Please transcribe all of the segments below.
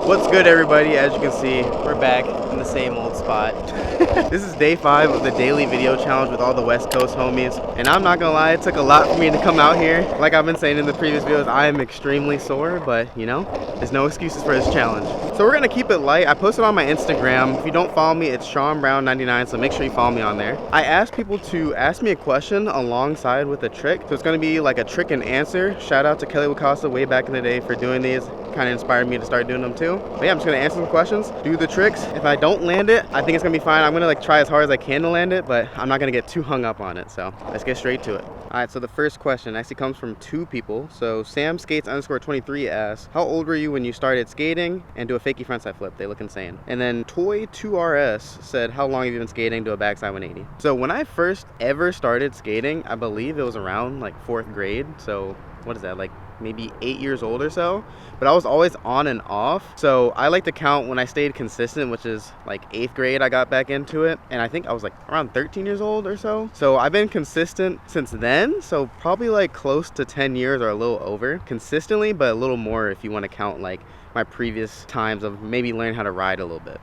What's good, everybody? As you can see, we're back in the same old spot. This is day 5 of the daily video challenge with all the West Coast homies. And I'm not gonna lie, it took a lot for me to come out here. Like I've been saying in the previous videos, I am extremely sore, but you know, there's no excuses for this challenge. So we're gonna keep it light. I posted on my Instagram. If you don't follow me, it's SeanBrown99, so make sure you follow me on there. I asked people to ask me a question alongside with a trick. So it's gonna be like a trick and answer. Shout out to Kelly Wacasa way back in the day for doing these. Kind of inspired me to start doing them too. But yeah, I'm just gonna answer some questions, do the tricks. If I don't land it, I think it's gonna be fine. I'm gonna like try as hard as I can to land it, but I'm not gonna get too hung up on it. So let's get straight to it. All right, so the first question actually comes from 2 people. So Sam Skates _23 asks, how old were you when you started skating? And do a fakie frontside flip, they look insane. And then Toy2RS said, how long have you been skating? Do a backside 180. So when I first ever started skating, I believe it was around like 4th grade. So what is that, like maybe 8 years old or so, but I was always on and off. So I like to count when I stayed consistent, which is like 8th grade I got back into it, and I think I was like around 13 years old or so. So I've been consistent since then, so probably like close to 10 years or a little over consistently, but a little more if you want to count like my previous times of maybe learning how to ride a little bit.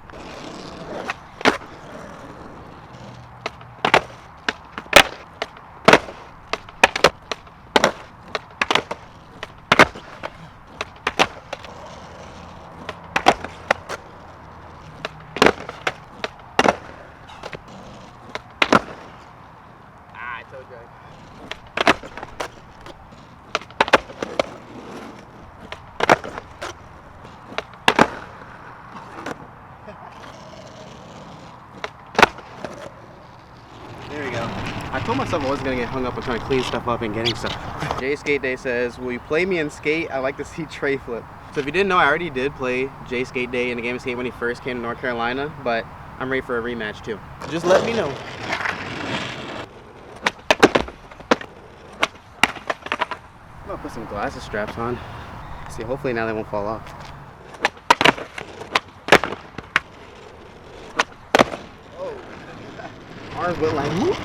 There we go. I told myself I wasn't gonna get hung up on trying to clean stuff up and getting stuff. Jay Skate Day says, will you play me in skate? I like to see tray flip. So if you didn't know, I already did play Jay Skate Day in the game of skate when he first came to North Carolina, but I'm ready for a rematch too. Just let me know. I'm gonna put some glasses straps on. See, hopefully now they won't fall off. Arms went like, whoop.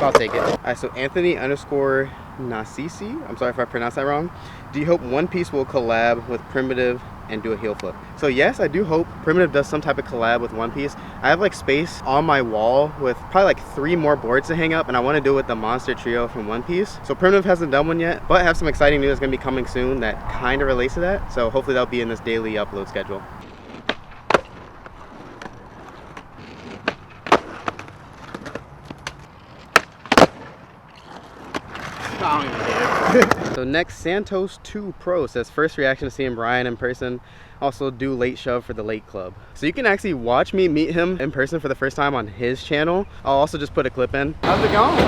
I'll take it. All right, so Anthony _Nasisi, I'm sorry if I pronounced that wrong. Do you hope One Piece will collab with Primitive and do a heel flip? So yes, I do hope Primitive does some type of collab with One Piece. I have like space on my wall with probably like 3 more boards to hang up, and I want to do it with the Monster Trio from One Piece. So Primitive hasn't done one yet, but I have some exciting news that's gonna be coming soon that kind of relates to that. So hopefully that'll be in this daily upload schedule. So next, Santos2 Pro says, first reaction to seeing Brian in person. Also do late shove for the late club. So you can actually watch me meet him in person for the first time on his channel. I'll also just put a clip in. How's it going?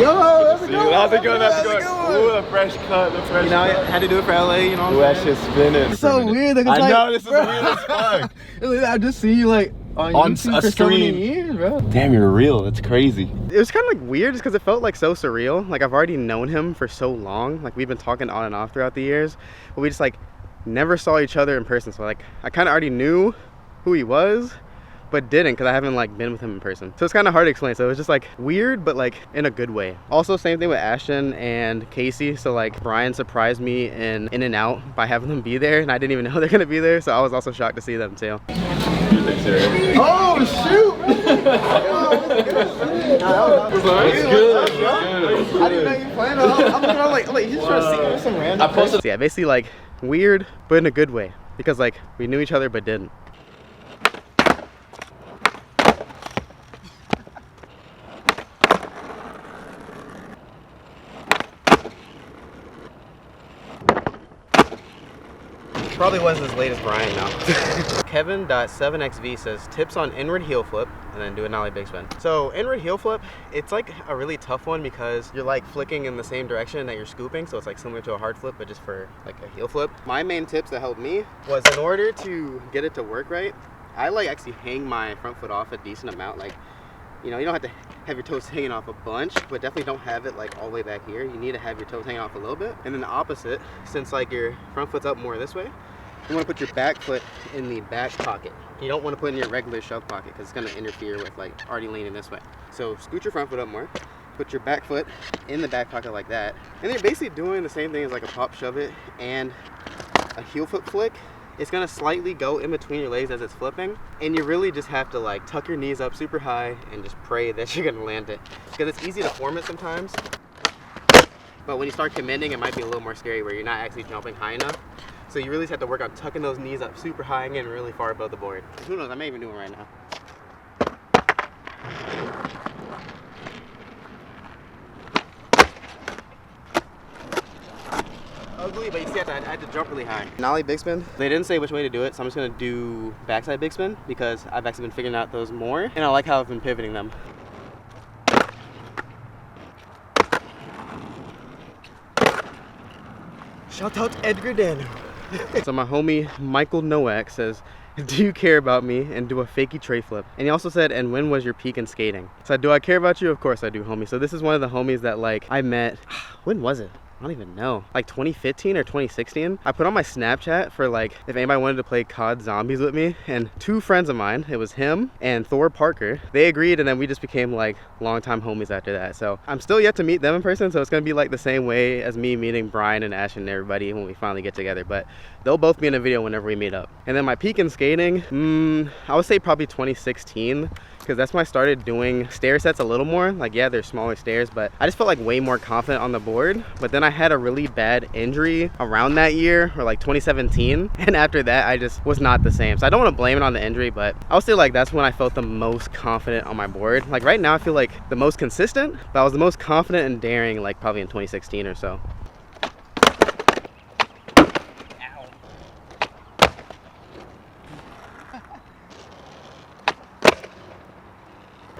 Yo, how's it going? How's it going? How's it going? Ooh, the fresh cut, the fresh cut. I had to do it for LA, you know. Ooh, that shit's spinning. It's so weird. Like, I know, this is weird as fuck. I just see you like on YouTube for so many years, bro. Damn, you're real. That's crazy. It was kind of like weird just because it felt like so surreal. Like I've already known him for so long. Like we've been talking on and off throughout the years, but we just like never saw each other in person. So like I kind of already knew who he was, but didn't because I haven't like been with him in person. So it's kind of hard to explain. So it was just like weird, but like in a good way. Also same thing with Ashton and Casey. So like Brian surprised me in In-N-Out by having them be there, and I didn't even know they're gonna be there. So I was also shocked to see them too. Oh shoot! It's good. I didn't know you planned on. I'm like he's trying to see some random. I posted. So yeah, basically like weird, but in a good way because like we knew each other but didn't. Probably wasn't as late as Brian now. Kevin.7xv says, tips on inward heel flip, and then do a nollie big spin. So inward heel flip, it's like a really tough one because you're like flicking in the same direction that you're scooping. So it's like similar to a hard flip, but just for like a heel flip. My main tips that helped me was in order to get it to work right, I like actually hang my front foot off a decent amount. Like, you know, you don't have to have your toes hanging off a bunch, but definitely don't have it like all the way back here. You need to have your toes hanging off a little bit. And then the opposite, since like your front foot's up more this way, you want to put your back foot in the back pocket. You don't want to put it in your regular shove pocket because it's going to interfere with like already leaning this way. So scoot your front foot up more, put your back foot in the back pocket like that. And then you're basically doing the same thing as like a pop shove it and a heel foot flick it's gonna slightly go in between your legs as it's flipping, and you really just have to like tuck your knees up super high and just pray that you're gonna land it, because it's easy to form it sometimes, but when you start committing, it might be a little more scary where you're not actually jumping high enough. So you really just have to work on tucking those knees up super high and getting really far above the board. Who knows, I may even do it right now. Ugly, but you see, I had to jump really high. Nollie big spin. They didn't say which way to do it, so I'm just gonna do backside big spin because I've actually been figuring out those more, and I like how I've been pivoting them. Shout out to Edgar Dano. So my homie Michael Nowak says, do you care about me, and do a fakie tray flip. And he also said, and when was your peak in skating? So do I care about you? Of course I do, homie. So this is one of the homies that like I met, when was it? I don't even know, like 2015 or 2016. I put on my Snapchat for like if anybody wanted to play COD Zombies with me, and two friends of mine, it was him and Thor Parker, they agreed, and then we just became like longtime homies after that. So I'm still yet to meet them in person, so it's gonna be like the same way as me meeting Brian and Ash and everybody when we finally get together, but they'll both be in a video whenever we meet up. And then my peak in skating, I would say probably 2016, because that's when I started doing stair sets a little more. Like, yeah, they're smaller stairs, but I just felt like way more confident on the board. But then I had a really bad injury around that year, or like 2017, and after that I just was not the same. So I don't want to blame it on the injury, but I would say like that's when I felt the most confident on my board. Like right now I feel like the most consistent, but I was the most confident and daring like probably in 2016 or so.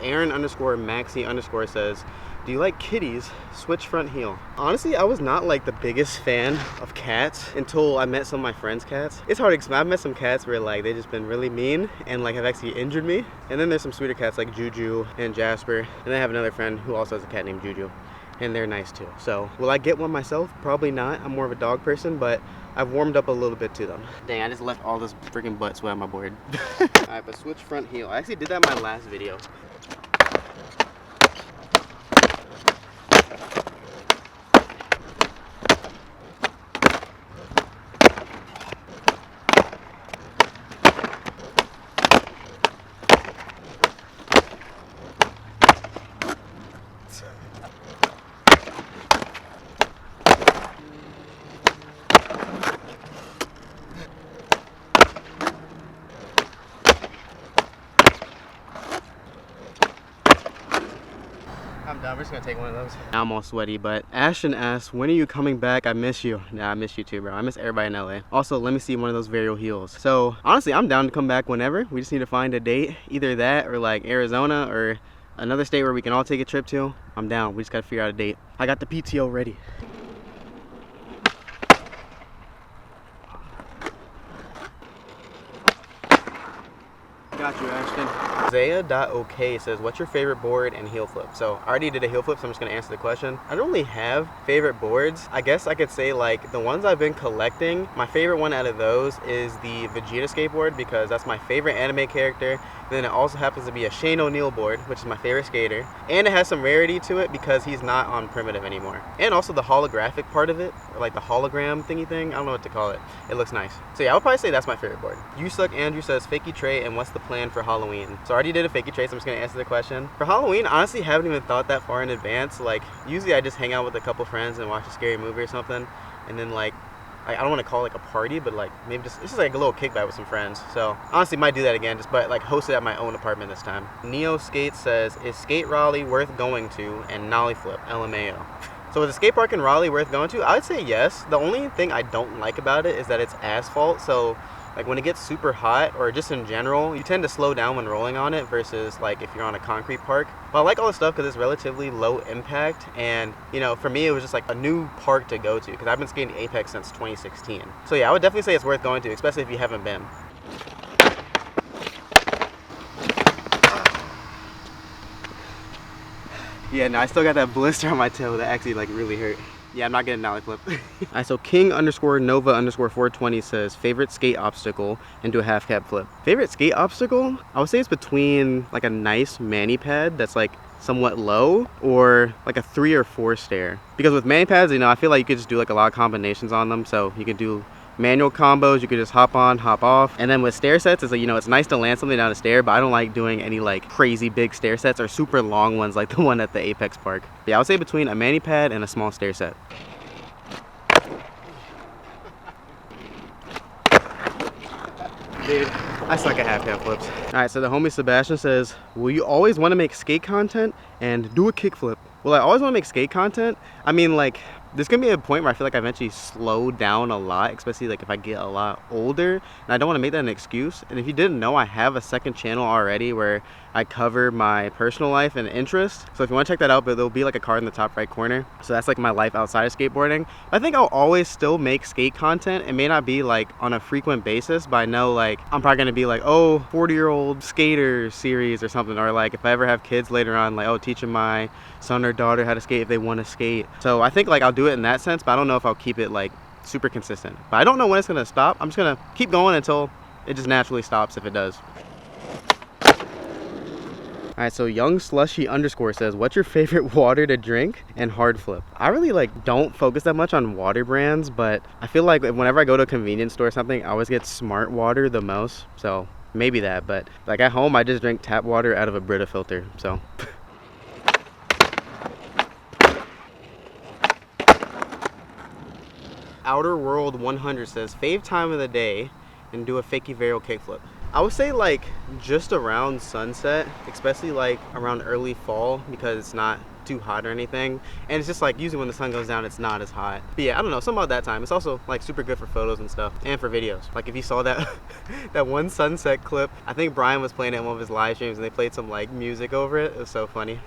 Aaron_Maxi_ says, do you like kitties? Switch front heel. Honestly, I was not like the biggest fan of cats until I met some of my friends' cats. It's hard to explain. I've met some cats where like they've just been really mean and like have actually injured me. And then there's some sweeter cats like Juju and Jasper. And then I have another friend who also has a cat named Juju, and they're nice too. So will I get one myself? Probably not. I'm more of a dog person, but I've warmed up a little bit to them. Dang, I just left all this freaking butt sweat on my board. All right, but switch front heel. I actually did that in my last video. I'm done. We're just gonna take one of those. Now I'm all sweaty, but Ashton asks, when are you coming back? I miss you. Nah, I miss you too, bro. I miss everybody in LA. Also, let me see one of those varial heels. So honestly, I'm down to come back whenever. We just need to find a date, either that or like Arizona or another state where we can all take a trip to. I'm down. We just gotta figure out a date. I got the PTO ready. Got you, Ashton. Zaya.OK says, what's your favorite board and heel flip? So I already did a heel flip, so I'm just gonna answer the question. I don't really have favorite boards. I guess I could say like the ones I've been collecting, my favorite one out of those is the Vegeta skateboard, because that's my favorite anime character. Then it also happens to be a Shane O'Neill board, which is my favorite skater. And it has some rarity to it because he's not on primitive anymore. And also the holographic part of it, or like the hologram thingy thing, I don't know what to call it. It looks nice. So yeah, I would probably say that's my favorite board. You Suck Andrew says, fakie tray, and what's the plan for Halloween? So I already did a fakie tray, so I'm just gonna answer the question. For Halloween, honestly, haven't even thought that far in advance. Like, usually I just hang out with a couple friends and watch a scary movie or something. And then like, I don't want to call it like a party, but like maybe just, it's just like a little kickback with some friends. So honestly, might do that again, just but like host it at my own apartment this time. Neo Skate says, is Skate Raleigh worth going to, and nollie flip, LMAO. So is the skate park in Raleigh worth going to? I would say yes. The only thing I don't like about it is that it's asphalt. So like when it gets super hot, or just in general, you tend to slow down when rolling on it versus like if you're on a concrete park. But I like all this stuff because it's relatively low impact, and you know, for me it was just like a new park to go to because I've been skating Apex since 2016. So yeah, I would definitely say it's worth going to, especially if you haven't been. Yeah, no, I still got that blister on my toe that actually like really hurt. Yeah, I'm not getting a nollie flip. Alright, so King_Nova_420 says, favorite skate obstacle, and do a half cab flip. Favorite skate obstacle? I would say it's between like a nice mani pad that's like somewhat low, or like a 3 or 4 stair. Because with mani pads, you know, I feel like you could just do like a lot of combinations on them. So you could do Manual combos, you could just hop on, hop off. And then with stair sets, it's like, you know, it's nice to land something down a stair, but I don't like doing any like crazy big stair sets or super long ones like the one at the Apex Park. But yeah, I would say between a mani pad and a small stair set. Dude, I suck at half flips. All right, so the homie Sebastian says, will you always want to make skate content and do a kickflip? Will I always want to make skate content? I mean, like, there's gonna be a point where I feel like I eventually slow down a lot, especially like if I get a lot older, and I don't want to make that an excuse. And if you didn't know, I have a second channel already where I cover my personal life and interests. So if you want to check that out, but there'll be like a card in the top right corner. So that's like my life outside of skateboarding. I think I'll always still make skate content. It may not be like on a frequent basis, but I know like I'm probably gonna be like, oh, 40-year-old skater series or something, or like if I ever have kids later on, like, oh, teaching my son or daughter how to skate if they want to skate. So I think like I'll do it in that sense, but I don't know if I'll keep it like super consistent. But I don't know when it's gonna stop. I'm just gonna keep going until it just naturally stops if it does. All right, so Young Slushy _ says, what's your favorite water to drink and hard flip? I really like don't focus that much on water brands, but I feel like whenever I go to a convenience store or something, I always get Smart Water the most. So maybe that, but like at home, I just drink tap water out of a Brita filter, so. Outer World 100 says, fave time of the day and do a fakie varial kickflip. I would say like just around sunset, especially like around early fall, because it's not too hot or anything, and it's just like usually when the sun goes down it's not as hot. But yeah, I don't know, something about that time. It's also like super good for photos and stuff and for videos. Like if you saw that that one sunset clip, I think Brian was playing it in one of his live streams and they played some like music over it. It was so funny.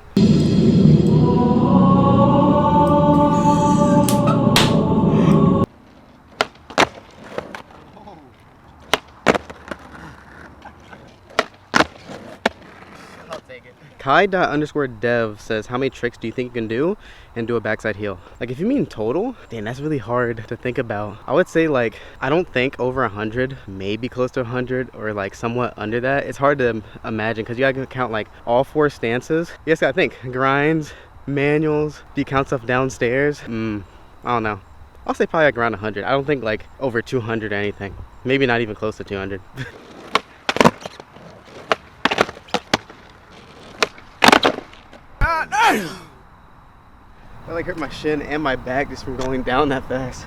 Kai._dev says, how many tricks do you think you can do and do a backside heel? Like if you mean total, damn, that's really hard to think about. I would say like, I don't think over 100, maybe close to 100 or like somewhat under that. It's hard to imagine because you gotta count like all 4 stances. Yes, I think grinds, manuals, do you count stuff downstairs? I don't know. I'll say probably like around 100. I don't think like over 200 or anything. Maybe not even close to 200. I like hurt my shin and my back just from going down that fast.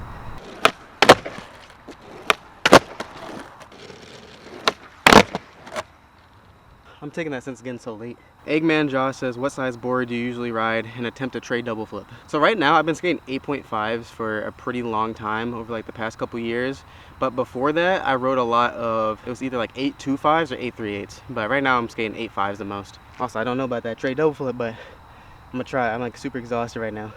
I'm taking that since it's getting so late. Eggman Josh says, what size board do you usually ride and attempt a tray double flip? So right now I've been skating 8.5s for a pretty long time over like the past couple years. But before that I rode a lot of, it was either like 8.25s or 8.38s. But right now I'm skating 8.5s the most. Also, I don't know about that tray double flip, but I'm gonna try. I'm like super exhausted right now.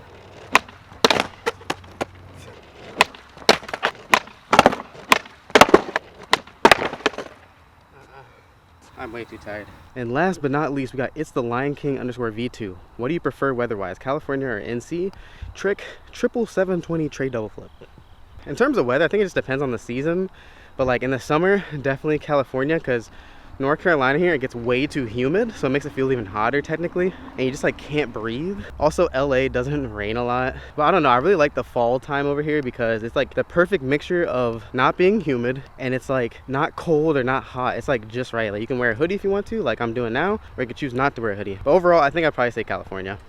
I'm way too tired. And last but not least, we got It's the Lion King _V2. What do you prefer weather-wise, California or NC? Trick 77720 tray double flip. In terms of weather, I think it just depends on the season. But like in the summer, definitely California, because North Carolina here, it gets way too humid, so it makes it feel even hotter technically, and you just like can't breathe. Also, LA doesn't rain a lot, but I don't know, I really like the fall time over here because it's like the perfect mixture of not being humid and it's like not cold or not hot. It's like just right. Like you can wear a hoodie if you want to, like I'm doing now, or you could choose not to wear a hoodie. But overall, I think I'd probably say California.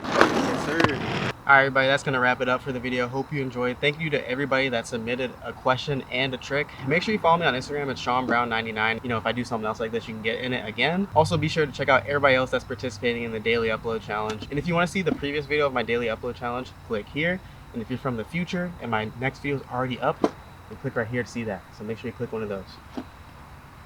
Yes, sir. All right, everybody, that's gonna wrap it up for the video. Hope you enjoyed. Thank you to everybody that submitted a question and a trick. Make sure you follow me on Instagram. It's SeanBrown99. You know, if I do something else like this, you can get in it again. Also, be sure to check out everybody else that's participating in the daily upload challenge. And if you want to see the previous video of my daily upload challenge, click here. And if you're from the future and my next video is already up, then click right here to see that. So make sure you click one of those.